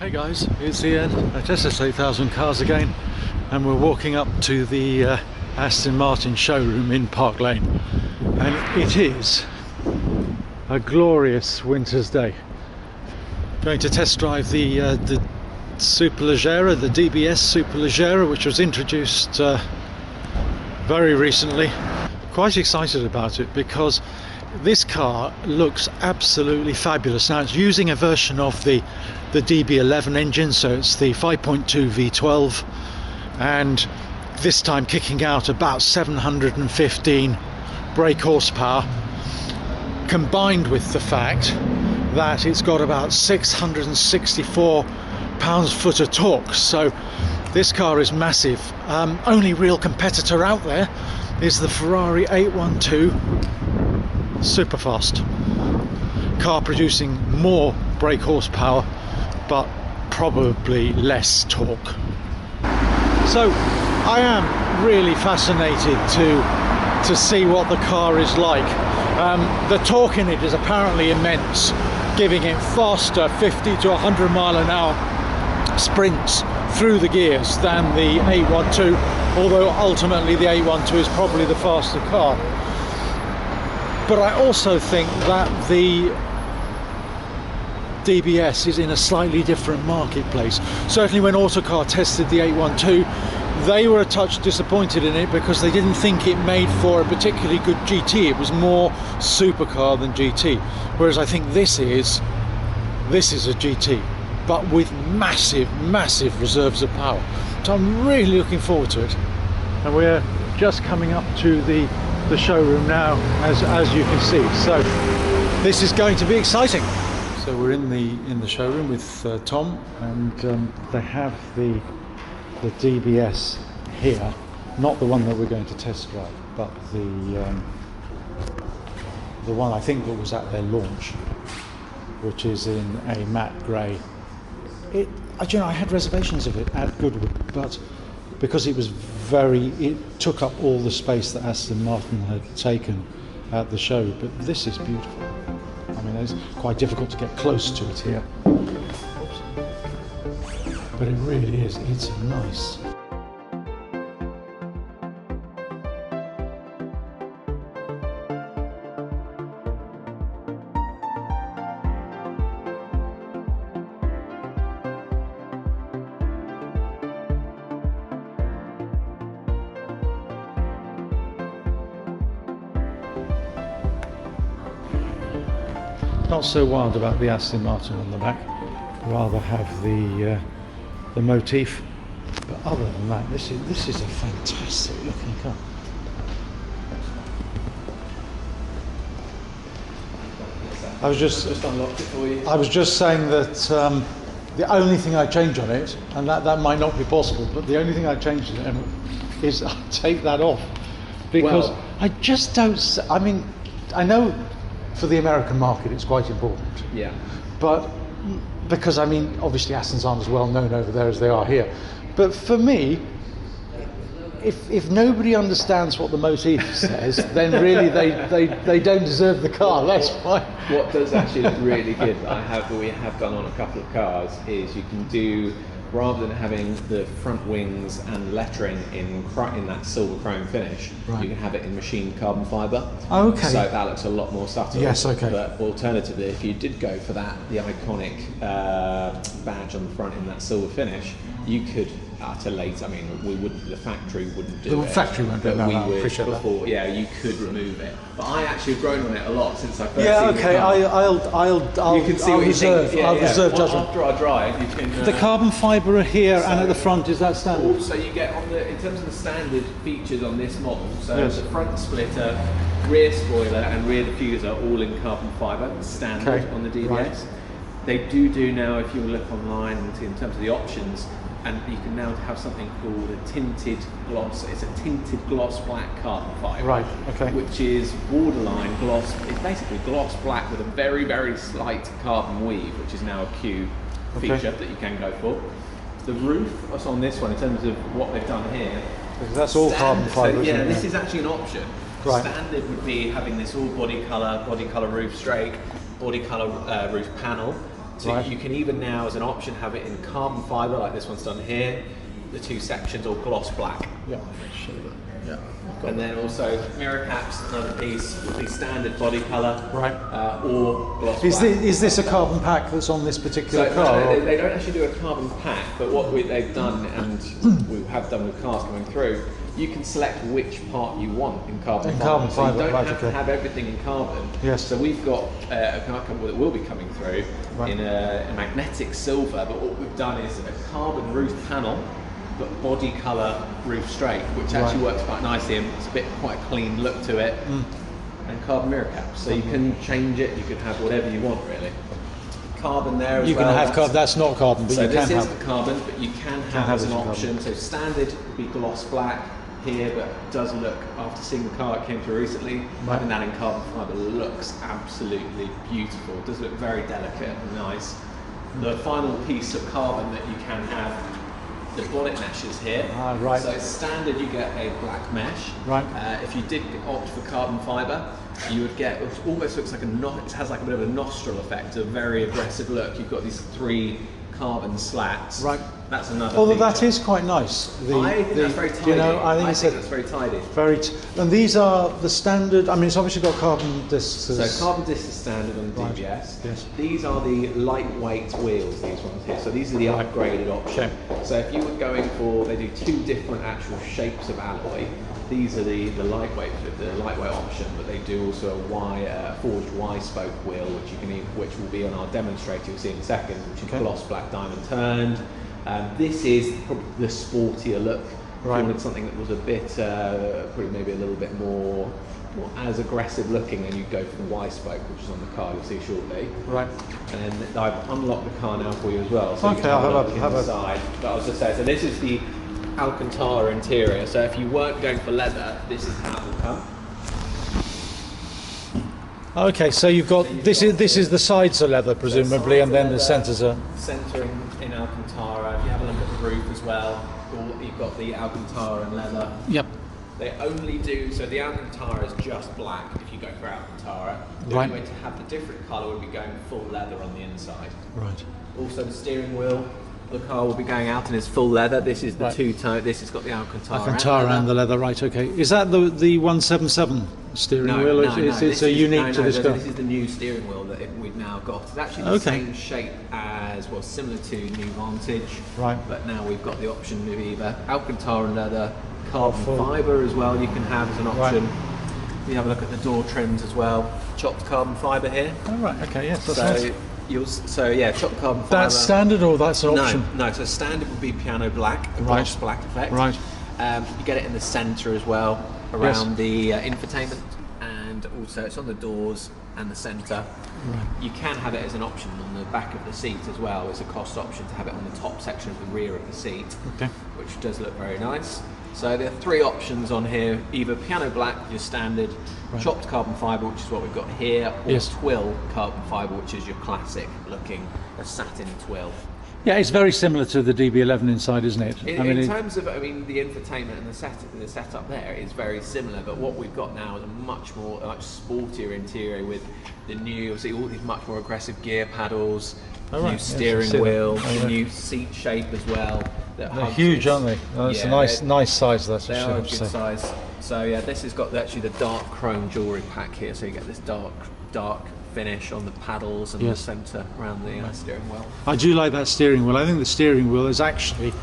Hey guys, it's Ian at SS8000 Cars again, and we're walking up to the Aston Martin showroom in Park Lane, and it is a glorious winter's day. Going to test drive the Superleggera, the DBS Superleggera, which was introduced very recently. Quite excited about it because this car looks absolutely fabulous. Now it's using a version of the DB11 engine, so it's the 5.2 V12, and this time kicking out about 715 brake horsepower, combined with the fact that it's got about 664 pounds-foot of torque. So this car is massive. Only real competitor out there is the Ferrari 812 Superfast car, producing more brake horsepower but probably less torque. So I am really fascinated to see what the car is like. The torque in it is apparently immense, giving it faster 50 to 100 mile an hour sprints through the gears than the 812, although ultimately the 812 is probably the faster car. But I also think that the DBS is in a slightly different marketplace. Certainly when Autocar tested the 812, they were a touch disappointed in it because they didn't think it made for a particularly good GT. It was more supercar than GT, whereas I think this is a GT, but with massive reserves of power. So I'm really looking forward to it. And we're just coming up to the showroom now, as you can see. So this is going to be exciting. So we're in the showroom with Tom, and they have the DBS here, not the one that we're going to test drive, but the one I think that was at their launch, which is in a matte grey. You know, I had reservations of it at Goodwood, but because it took up all the space that Aston Martin had taken at the show. But this is beautiful. I mean, it's quite difficult to get close to it here. Oops. But it really is, it's nice. Not so wild about the Aston Martin on the back, rather have the motif. But other than that, this is a fantastic looking car. I was just unlocked it for you. I was just saying that the only thing I change on it, and that might not be possible, but the only thing I change on it is I take that off, because I just don't. I mean, I know for the American market it's quite important. Yeah. But because, I mean, obviously Astons aren't as well known over there as they are here. But for me, if nobody understands what the motif says, then really they don't deserve the car. That's why. What does actually look really good, we have done on a couple of cars, is you can do, rather than having the front wings and lettering in that silver chrome finish, right, you can have it in machined carbon fibre. Oh, okay. So that looks a lot more subtle. Yes, okay. But alternatively, if you did go for that, the iconic badge on the front in that silver finish, you could later. I mean, the factory wouldn't do it. The factory won't do it. No, I appreciate that. Yeah, you could remove it. But I actually have grown on it a lot since I first seen it. I'll you can see what reserve. I'll reserve judgment. After I drive, you can. The carbon fibre are here, and at the front, is that standard? Also, you get in terms of the standard features on this model. So yes, the front splitter, rear spoiler, and rear diffuser all in carbon fibre, standard on the DBS. Right. They do now, if you look online in terms of the options, and you can now have something called a tinted gloss. It's a tinted gloss black carbon fibre. Right, okay. Which is borderline gloss. It's basically gloss black with a very slight carbon weave, which is now a Q feature that you can go for. The roof on this one, in terms of what they've done here, because that's all carbon fibre. So, yeah, this is actually an option. Right. Standard would be having this all body colour roof strake, body colour roof panel. So you can even now, as an option, have it in carbon fibre, like this one's done here, the two sections, or gloss black. Yeah, show that. Yeah. And then also mirror caps, another piece with the standard body colour, right? Or gloss black. black. Is this a carbon pack that's on this particular car? No, they don't actually do a carbon pack, but what they've done, and we have done with cars coming through, you can select which part you want in carbon fibre. So you don't have to have everything in carbon. Yes. So we've got a car that will be coming through in a magnetic silver, but what we've done is a carbon roof panel, but body colour roof straight, which actually works quite nicely, and it's a bit quite clean look to it, and carbon mirror caps. So you can change it, you can have whatever you want really. Carbon there as well. You can have carbon, that's not carbon, but so you can have. So this is the carbon, but you can have as an option. So standard would be gloss black here, but it does look, after seeing the car that came through recently, having that in carbon fibre looks absolutely beautiful. It does look very delicate and nice. The final piece of carbon that you can have, the bonnet mesh is here. So standard you get a black mesh. If you did opt for carbon fibre, you would get, it almost looks like it has like a bit of a nostril effect, a very aggressive look. You've got these 3 carbon slats. That's another. Although that is quite nice. I think that's very tidy. You know, I think that's very tidy. And these are the standard. I mean, it's obviously got carbon discs. So carbon discs is standard on the DBS. Yes. These are the lightweight wheels. These ones here. So these are the upgraded option. So if you were going for, they do 2 different actual shapes of alloy. These are the lightweight option, but they do also a forged Y spoke wheel, which will be on our demonstrator. You'll see in a second, which is gloss black diamond turned. This is probably the sportier look. If you wanted something that was a bit, probably maybe a little bit more as aggressive looking, then you'd go for the Y spoke, which is on the car. You'll see shortly. And then I've unlocked the car now for you as well. So okay, I'll have a side. But I was just saying, so this is the Alcantara interior. So if you weren't going for leather, this is how it will come. Okay, so you've got this is the sides are leather presumably, and then the centres are centering in Alcantara. If you have a look at the roof as well, you've got the Alcantara and leather. Yep. They only do, so the Alcantara is just black if you go for Alcantara. The only way to have the different colour would be going full leather on the inside. Also the steering wheel, the car will be going out in its full leather. This is the two-tone, this has got the Alcantara and the leather, okay. Is that the 177 steering wheel? It's unique to this car? This is the new steering wheel that we've now got. It's actually the same shape as, well, similar to New Vantage. But now we've got the option of either Alcantara and leather, carbon fibre as well you can have as an option. You have a look at the door trims as well. Chopped carbon fibre here. Okay, yes, that's nice. Chopped carbon fibre. That's standard or that's an option? No, so standard would be piano black, a gloss black effect. You get it in the centre as well, around the infotainment, and also it's on the doors and the centre. You can have it as an option on the back of the seat as well. It's a cost option to have it on the top section of the rear of the seat, which does look very nice. So there are 3 options on here, either piano black, your standard, chopped carbon fibre, which is what we've got here, or twill carbon fibre, which is your classic looking, a satin twill. Yeah, it's very similar to the DB11 inside, isn't it? In terms of, the infotainment and the setup there is very similar, but what we've got now is a much sportier interior with the new, see all these much more aggressive gear paddles, new steering wheel, the new seat shape as well. They're huge, aren't they? It's a nice size. That's they are a good size. So yeah, this has got actually the dark chrome jewellery pack here, so you get this dark finish on the paddles and the centre around the steering wheel. I do like that steering wheel. I think the steering wheel is actually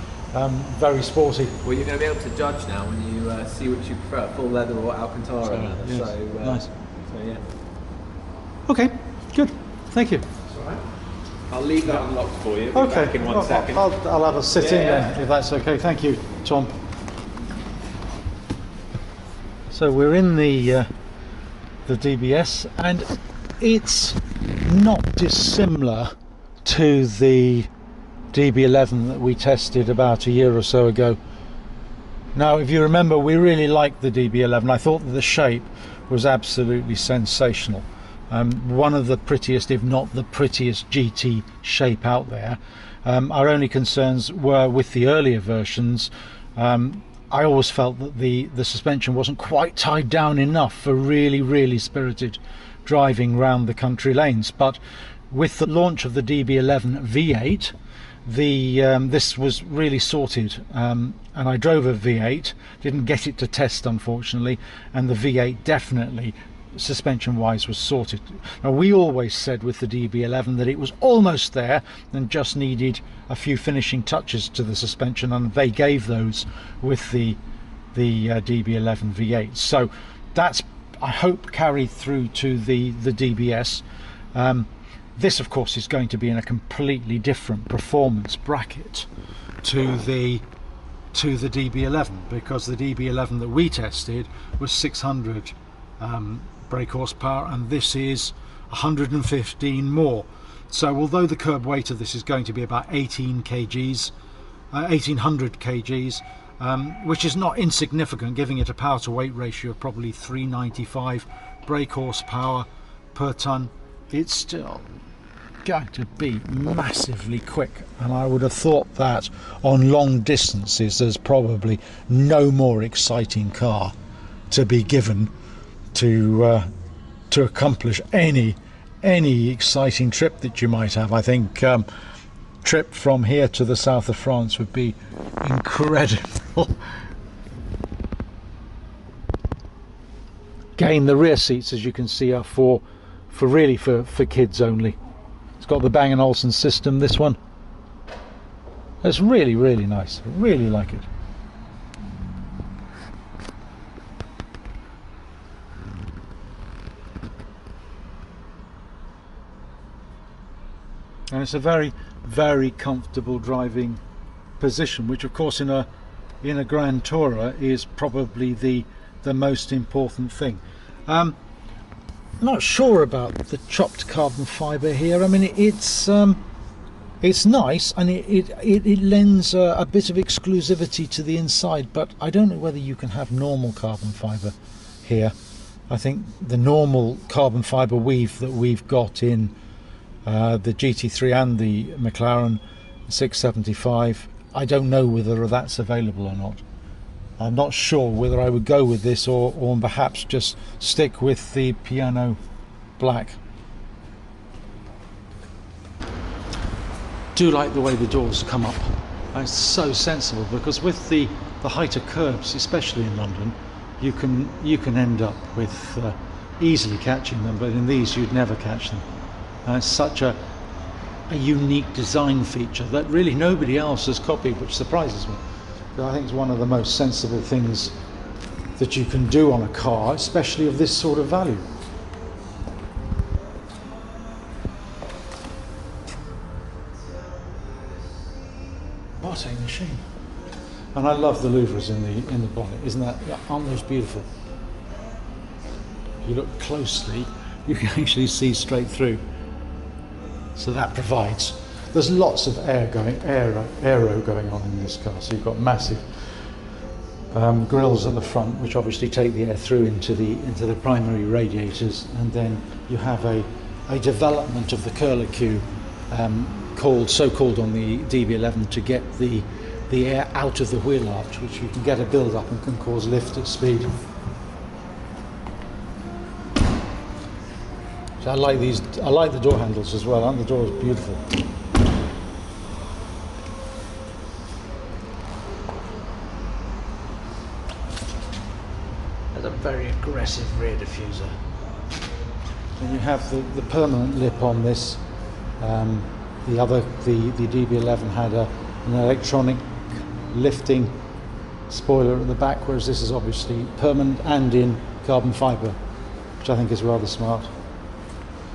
very sporty. Well, you're going to be able to judge now when you see which you prefer, full leather or Alcantara leather. Nice. So yeah. Okay, good. Thank you. That's all right. I'll leave that unlocked for you. Okay. Back in 1 second. I'll have a sit in then, if that's okay. Thank you, Tom. So we're in the DBS, and it's not dissimilar to the DB11 that we tested about a year or so ago. Now, if you remember, we really liked the DB11. I thought that the shape was absolutely sensational. One of the prettiest, if not the prettiest, GT shape out there. Our only concerns were with the earlier versions. I always felt that the suspension wasn't quite tied down enough for really spirited driving round the country lanes, but with the launch of the DB11 V8, this was really sorted, and I drove a V8, didn't get it to test unfortunately, and the V8 definitely suspension wise was sorted. Now, we always said with the DB11 that it was almost there and just needed a few finishing touches to the suspension, and they gave those with the DB11 V8. So that's, I hope, carried through to the DBS. This of course is going to be in a completely different performance bracket to the DB11, because the DB11 that we tested was 600 brake horsepower, and this is 115 more. So although the curb weight of this is going to be about 18 kgs, 1800 kgs, which is not insignificant, giving it a power to weight ratio of probably 395 brake horsepower per ton, it's still going to be massively quick. And I would have thought that on long distances there's probably no more exciting car to be given to accomplish any exciting trip that you might have. I think trip from here to the south of France would be incredible. Again, the rear seats, as you can see, are for kids only. It's got the Bang & Olufsen system, this one. It's really nice. I really like it. And it's a very comfortable driving position, which of course in a Grand Tourer is probably the most important thing. I'm not sure about the chopped carbon fibre here. I mean, it's nice, and it lends a bit of exclusivity to the inside, but I don't know whether you can have normal carbon fibre here. I think the normal carbon fibre weave that we've got in the GT3 and the McLaren 675, I don't know whether that's available or not. I'm not sure whether I would go with this or perhaps just stick with the piano black. Do like the way the doors come up. It's so sensible, because with the height of curbs, especially in London, you can end up with easily catching them, but in these you'd never catch them. It's such a unique design feature that really nobody else has copied, which surprises me. But I think it's one of the most sensible things that you can do on a car, especially of this sort of value. What a machine! And I love the louvres in the bonnet. Aren't those beautiful? If you look closely, you can actually see straight through. So that provides, there's lots of aero going on in this car. So you've got massive grills at the front, which obviously take the air through into the primary radiators, and then you have a development of the curlicue, so called on the DB11, to get the air out of the wheel arch, which you can get a build up and can cause lift at speed. I like these. I like the door handles as well. Aren't the doors beautiful? There's a very aggressive rear diffuser. And you have the permanent lip on this. The DB11 had an electronic lifting spoiler at the back, whereas this is obviously permanent and in carbon fibre, which I think is rather smart.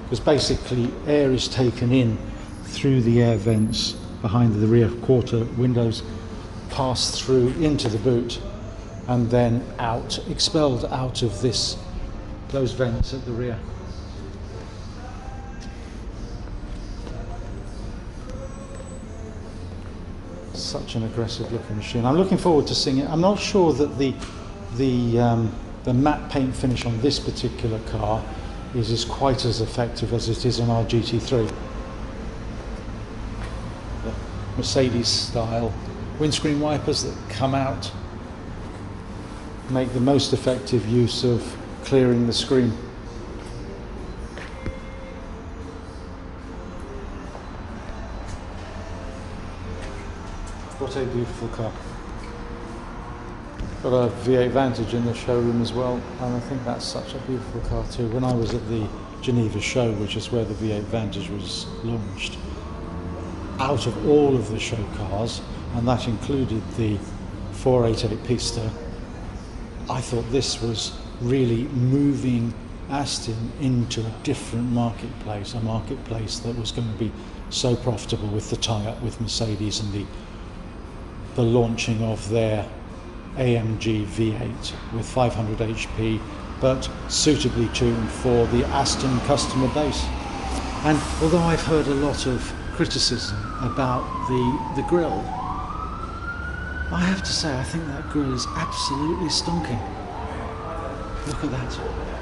Because basically air is taken in through the air vents behind the rear quarter windows, passed through into the boot, and then expelled out of those vents at the rear. Such an aggressive looking machine. I'm looking forward to seeing it. I'm not sure that the matte paint finish on this particular car is quite as effective as it is on our GT3. The Mercedes style windscreen wipers that come out make the most effective use of clearing the screen. What a beautiful car. Got a V8 Vantage in the showroom as well, and I think that's such a beautiful car too. When I was at the Geneva show, which is where the V8 Vantage was launched, out of all of the show cars, and that included the 488 Pista, I thought this was really moving Aston into a different marketplace, a marketplace that was going to be so profitable with the tie-up with Mercedes and the launching of their AMG V8 with 500 HP, but suitably tuned for the Aston customer base. And although I've heard a lot of criticism about the grille, I have to say I think that grille is absolutely stonking. Look at that.